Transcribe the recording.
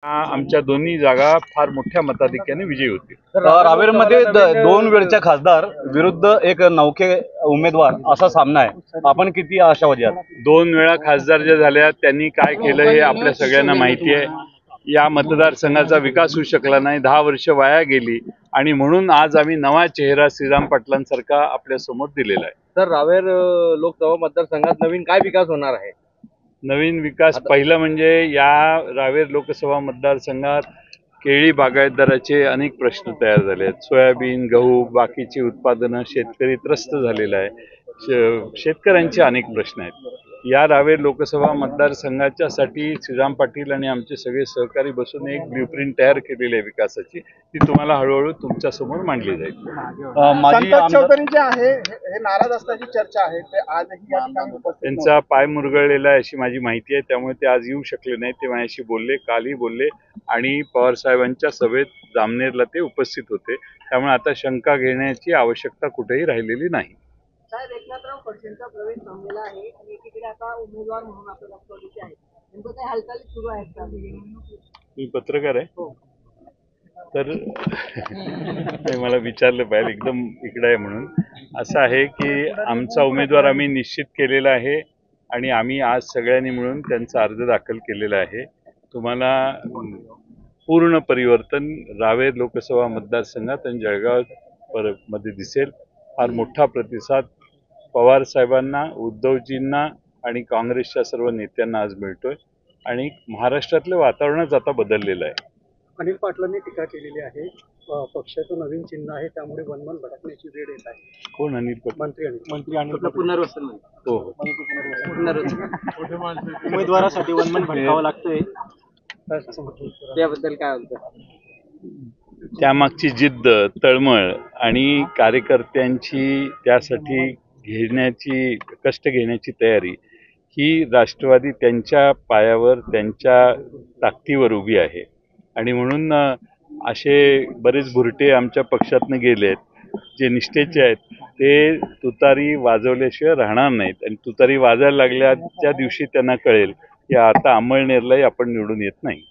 आमच्या दोन्ही जागा फार मोठ्या मताधिक्याने विजयी होतील। रावेरमध्ये 2 वेळच्या खासदार विरुद्ध एक नौके उमेदवार असा सामना आहे, आपण किती आशावादी आहात? 2 वेळा खासदार जे झाले त्यांनी काय केलं हे आपल्या सगळ्यांना माहिती आहे। या मतदारसंघाचा विकास होऊ शकला नाही, 10 वर्ष वाया गेली आणि म्हणून आज आम्ही नवा चेहरा श्रीराम पाटलांसारखा आपल्या समोर दिलेला आहे। तर रावेर लोकसभा मतदारसंघात नवीन काय विकास होणार आहे? नवीन विकास पहिलं म्हणजे या रावेर लोकसभा मतदारसंघात केळी बागायतदाराचे अनेक प्रश्न तयार झाले आहेत। सोयाबीन, गहू, बाकीची उत्पादनं शेतकरी त्रस्त झालेला आहे। शेतकऱ्यांचे अनेक प्रश्न आहेत। या रावेर लोकसभा मतदारसंघाच्यासाठी श्रीराम पाटील आणि आमचे सगळे सहकारी बसून एक ब्ल्यूप्रिंट तयार केलेली आहे विकासाची, ती तुम्हाला हळूहळू तुमच्या समोर मांडली जाईल। संतोष चौधरी जे आहे हे नाराज असल्याची चर्चा आहे, ते आजही या ठिकाणी उपस्थित त्यांचा पाय मुरगळलेला आहे अशी माझी माहिती आहे, त्यामुळे ते आज येऊ शकले नाही। ते माझ्याशी बोलले, कालही बोलले आणि पवार साहेबांच्या सभेत जामनेरला ते उपस्थित होते, त्यामुळे आता शंका घेण्याची आवश्यकता कुठेही राहिलेली नाही। साहेब, एकनाथराव खडसेंचा प्रवेश थांबलेला आहे आणि एकीकडे आता उमेदवार म्हणून आपल्या राष्ट्रवादीचे आहेत, नेमकं काही हालचाली सुरू आहेत का? मी पत्रकार आहे तर मला विचारलं पाहिजे एकदम इकडे आहे म्हणून। असं आहे की आमचा उमेदवार आम्ही निश्चित केलेला आहे आणि आम्ही आज सगळ्यांनी मिळून त्यांचा अर्ज दाखल केलेला आहे। तुम्हाला पूर्ण परिवर्तन रावेर लोकसभा मतदारसंघात आणि जळगाव मध्ये दिसेल। फार मोठा प्रतिसाद पवार साहेबांना, उद्धवजींना आणि काँग्रेसच्या सर्व नेत्यांना आज मिळतोय आणि महाराष्ट्रातलं वातावरणच आता बदललेलं आहे। अनिल पाटलांनी टीका केलेली आहे, पक्षाचं नवीन चिन्ह आहे त्यामुळे वनवन भटकण्याची वेळ येत आहे। कोण अनिल पाटील? मंत्री अनिल पुनर्वसन हो उमेदवारासाठी वनवन भटकावं लागतंय, त्याबद्दल काय होतं? त्यामागची जिद्द, तळमळ आणि कार्यकर्त्यांची त्यासाठी कष्ट घेण्याची तयारी ही राष्ट्रवादी त्यांच्या पायावर, त्यांच्या ताकदीवर उभी आहे आणि म्हणून असे बरेच भुरटे आमच्या पक्षातनं गेले आहेत जे निष्ठेचे आहेत, ते तुतारी वाजवल्याशिवाय राहणार नाहीत आणि तुतारी वाजायला लागल्याच्या दिवशी त्यांना कळेल की आता अंमळनेरलाही आपण निवडून येत नाही।